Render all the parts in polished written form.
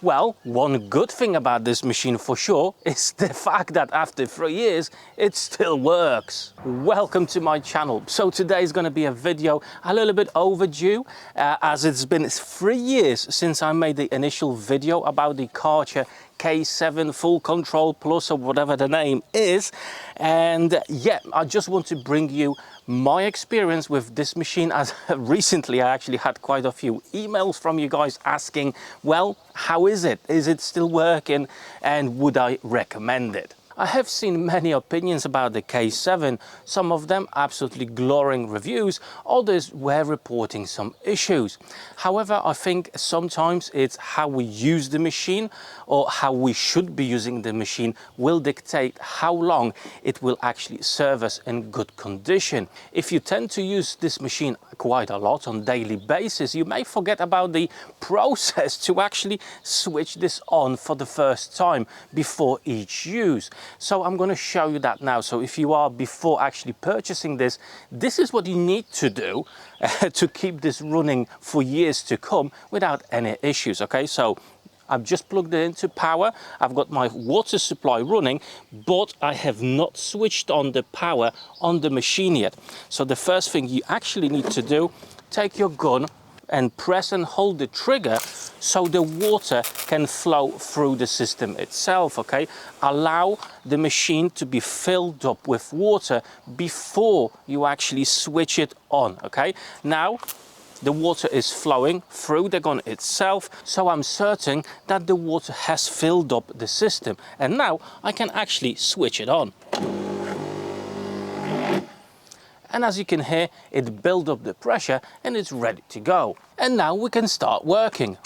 Well, one good thing about this machine for sure is the fact that after 3 years, it still works. Welcome to my channel. So today is going to be a video a little bit overdue, as it's been 3 years since I made the initial video about the Kärcher K7 Full Control Plus, or whatever the name is. And yeah, I just want to bring you my experience with this machine, as recently I actually had quite a few emails from you guys asking, well, how is it? Is it still working? And would I recommend it? I have seen many opinions about the K7, some of them absolutely glowing reviews, others were reporting some issues. However, I think sometimes it's how we use the machine, or how we should be using the machine, will dictate how long it will actually serve us in good condition. If you tend to use this machine quite a lot on a daily basis, you may forget about the process to actually switch this on for the first time before each use. So I'm going to show you that now. So if you are before actually purchasing this, this is what you need to do to keep this running for years to come without any issues. Okay, so I've just plugged it into power. I've got my water supply running, but I have not switched on the power on the machine yet. So the first thing you actually need to do, take your gun and press and hold the trigger so the water can flow through the system itself. Okay, allow the machine to be filled up with water before you actually switch it on. Okay, now the water is flowing through the gun itself, so I'm certain that the water has filled up the system, and now I can actually switch it on. And as you can hear, it built up the pressure and it's ready to go. And now we can start working.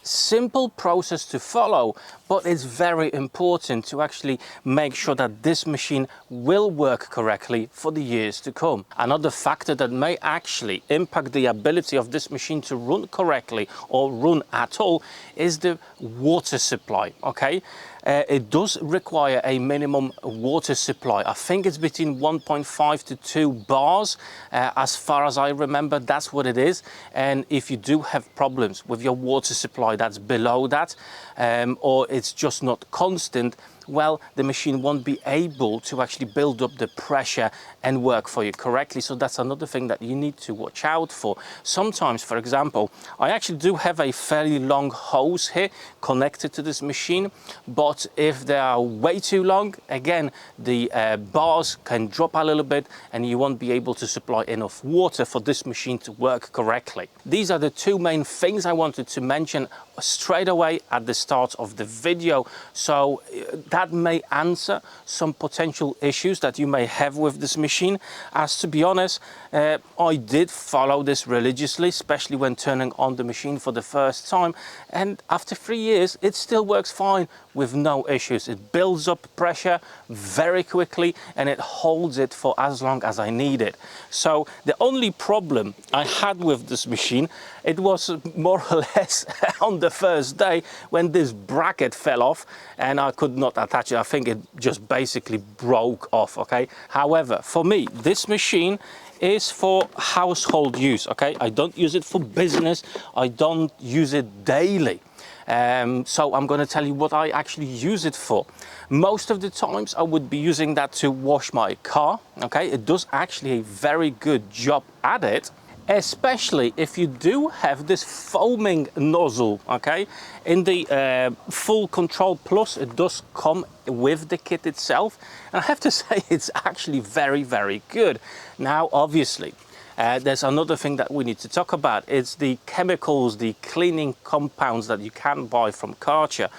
Simple process to follow, but it's very important to actually make sure that this machine will work correctly for the years to come. Another factor that may actually impact the ability of this machine to run correctly or run at all is the water supply. Okay, it does require a minimum water supply. I think it's between 1.5 to 2 bars, as far as I remember, that's what it is. And if you do have problems with your water supply that's below that, or it's just not constant, well, the machine won't be able to actually build up the pressure and work for you correctly. So that's another thing that you need to watch out for. Sometimes, for example, I actually do have a fairly long hose here connected to this machine, but if they are way too long, again, the bars can drop a little bit and you won't be able to supply enough water for this machine to work correctly. These are the two main things I wanted to mention straight away at the start of the video. So that may answer some potential issues that you may have with this machine, as to be honest, I did follow this religiously, especially when turning on the machine for the first time, and after 3 years it still works fine with no issues. It builds up pressure very quickly and it holds it for as long as I need it. So the only problem I had with this machine, it was more or less on the first day when this bracket fell off and I could not attach it. I think it just basically broke off. Okay, however, for me this machine is for household use. Okay, I don't use it for business, I don't use it daily. So I'm going to tell you what I actually use it for. Most of the times I would be using that to wash my car. Okay, it does actually a very good job at it, especially if you do have this foaming nozzle. Okay, in the Full Control Plus it does come with the kit itself, and I have to say it's actually very, very good. Now obviously there's another thing that we need to talk about. It's the chemicals, the cleaning compounds that you can buy from Kärcher.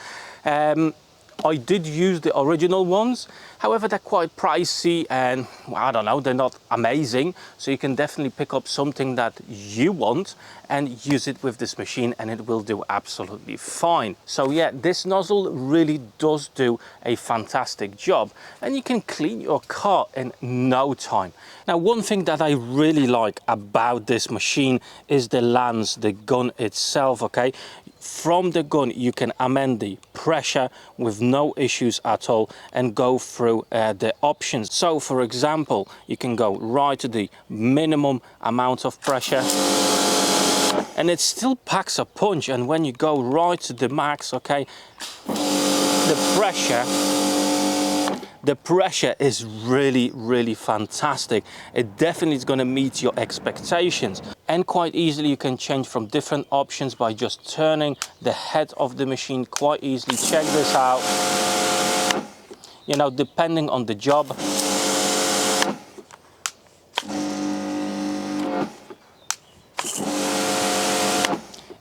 I did use the original ones, however they're quite pricey and I don't know, they're not amazing, so you can definitely pick up something that you want and use it with this machine and it will do absolutely fine. So yeah, this nozzle really does do a fantastic job and you can clean your car in no time. Now one thing that I really like about this machine is the lens, the gun itself. Okay, from the gun you can amend the pressure with no issues at all and go through the options. So for example, you can go right to the minimum amount of pressure and it still packs a punch. And when you go right to the max, okay, the pressure is really fantastic. It definitely is going to meet your expectations, and quite easily you can change from different options by just turning the head of the machine quite easily. Check this out, you know, depending on the job.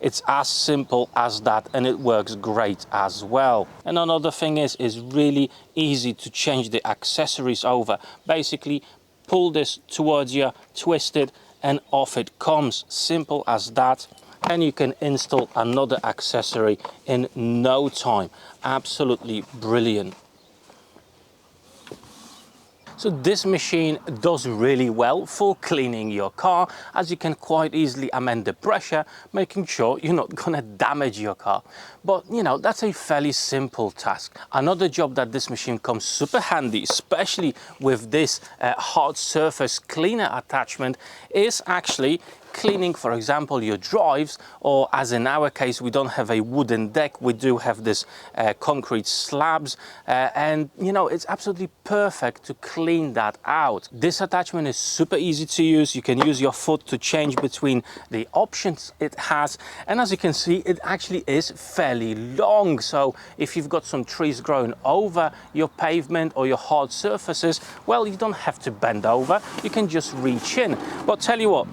It's as simple as that, and it works great as well. And another thing is really easy to change the accessories over. Basically, pull this towards you, twist it, and off it comes. Simple as that. And you can install another accessory in no time. Absolutely brilliant. So this machine does really well for cleaning your car, as you can quite easily amend the pressure, making sure you're not gonna damage your car. But you know, that's a fairly simple task. Another job that this machine comes super handy, especially with this hard surface cleaner attachment, is actually cleaning, for example, your drives, or as in our case, we don't have a wooden deck, we do have this concrete slabs, and you know, it's absolutely perfect to clean that out. This attachment is super easy to use. You can use your foot to change between the options it has, and as you can see, it actually is fairly long. So if you've got some trees growing over your pavement or your hard surfaces, well, you don't have to bend over, you can just reach in. But tell you what,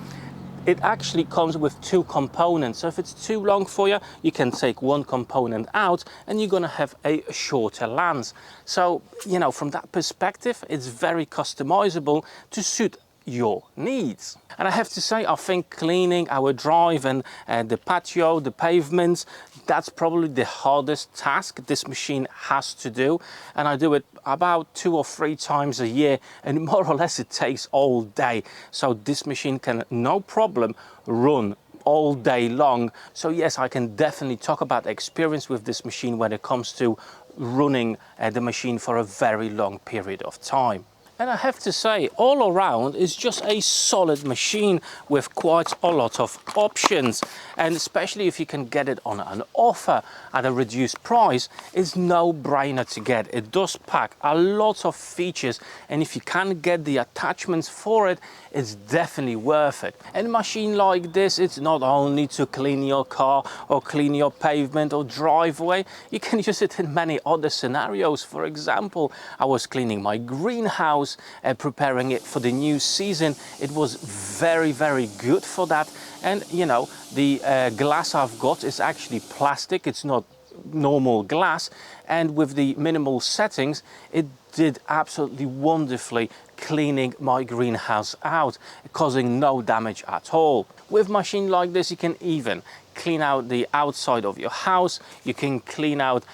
it actually comes with two components. So if it's too long for you, you can take one component out and you're gonna have a shorter lance. So, you know, from that perspective, it's very customizable to suit your needs. And I have to say, I think cleaning our drive and the patio, the pavements, that's probably the hardest task this machine has to do. And I do it about 2 or 3 times a year, and more or less it takes all day. So this machine can no problem run all day long. So yes, I can definitely talk about experience with this machine when it comes to running the machine for a very long period of time. And I have to say, all around is just a solid machine with quite a lot of options. And especially if you can get it on an offer at a reduced price, it's no brainer to get. It does pack a lot of features, and if you can get the attachments for it, it's definitely worth it. And a machine like this, it's not only to clean your car or clean your pavement or driveway, you can use it in many other scenarios. For example, I was cleaning my greenhouse and preparing it for the new season. It was very good for that. And you know, the glass I've got is actually plastic, it's not normal glass, and with the minimal settings it did absolutely wonderfully, cleaning my greenhouse out, causing no damage at all. With a machine like this, you can even clean out the outside of your house, you can clean out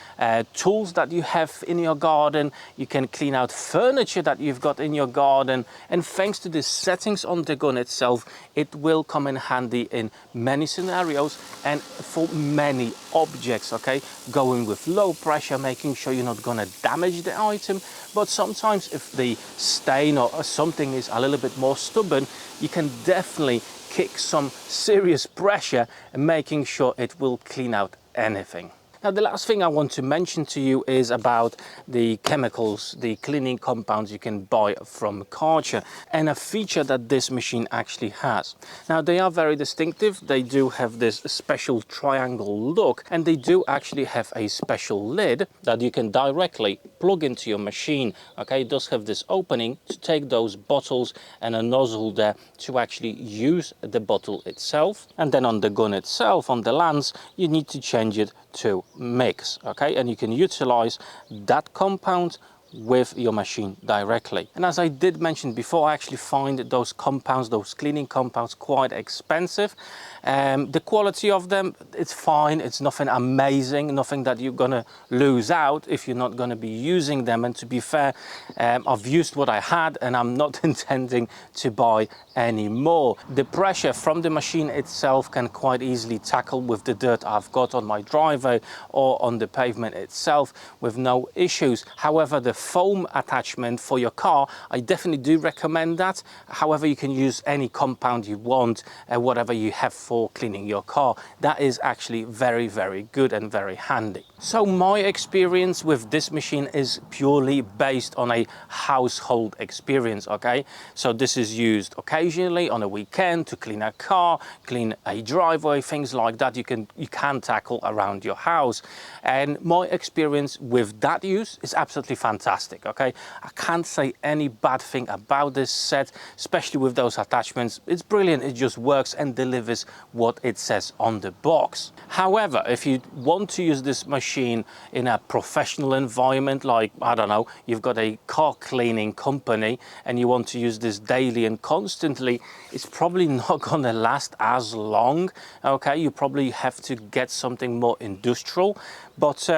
tools that you have in your garden, you can clean out furniture that you've got in your garden, and thanks to the settings on the gun itself, it will come in handy in many scenarios and for many objects, okay? Going with low pressure, making sure you're not gonna damage the item, but sometimes if the stain or something is a little bit more stubborn, you can definitely kick some serious pressure and making sure it will clean out anything. Now, the last thing I want to mention to you is about the chemicals, the cleaning compounds you can buy from Kärcher, and a feature that this machine actually has. Now, they are very distinctive. They do have this special triangle look, and they do actually have a special lid that you can directly plug into your machine. Okay, it does have this opening to take those bottles and a nozzle there to actually use the bottle itself. And then on the gun itself, on the lance, you need to change it to mix, okay, and you can utilize that compound with your machine directly. And as I did mention before, I actually find those compounds, those cleaning compounds, quite expensive. The quality of them, it's fine, it's nothing amazing, nothing that you're gonna lose out if you're not gonna be using them. And to be fair, I've used what I had and I'm not intending to buy any more. The pressure from the machine itself can quite easily tackle with the dirt I've got on my driveway or on the pavement itself with no issues. However, the foam attachment for your car, I definitely do recommend that. However, you can use any compound you want, whatever you have for cleaning your car. That is actually very, very good and very handy. So my experience with this machine is purely based on a household experience, okay? So this is used occasionally on a weekend to clean a car, clean a driveway, things like that you can tackle around your house. And my experience with that use is absolutely fantastic, okay? I can't say any bad thing about this set, especially with those attachments. It's brilliant. It just works and delivers what it says on the box. However, if you want to use this machine in a professional environment, like, I don't know, you've got a car cleaning company and you want to use this daily and constantly, it's probably not gonna last as long, okay? You probably have to get something more industrial, but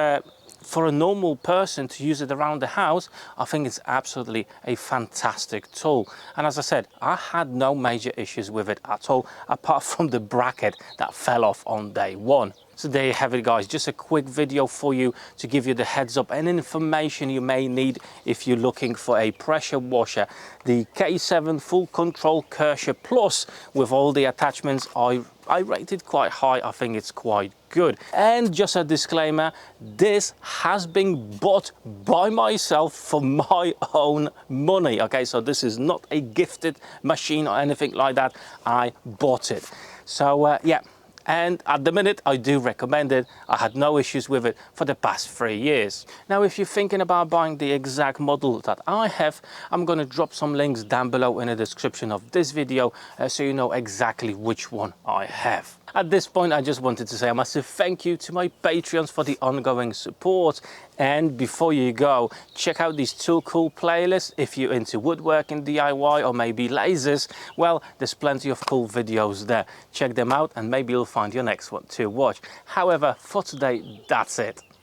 for a normal person to use it around the house, I think it's absolutely a fantastic tool. And as I said, I had no major issues with it at all, apart from the bracket that fell off on day one. So there you have it, guys, just a quick video for you to give you the heads up and information you may need if you're looking for a pressure washer. The K7 full control Kärcher Plus with all the attachments, I rated quite high. I think it's quite good. And just a disclaimer, this has been bought by myself for my own money, okay? So this is not a gifted machine or anything like that. I bought it. So yeah. And at the minute, I do recommend it. I had no issues with it for the past 3 years. Now, if you're thinking about buying the exact model that I have, I'm going to drop some links down below in the description of this video so you know exactly which one I have. At this point, I just wanted to say a massive thank you to my Patreons for the ongoing support. And before you go, check out these two cool playlists. If you're into woodworking, DIY, or maybe lasers, well, there's plenty of cool videos there. Check them out and maybe you'll find your next one to watch. However, for today, that's it.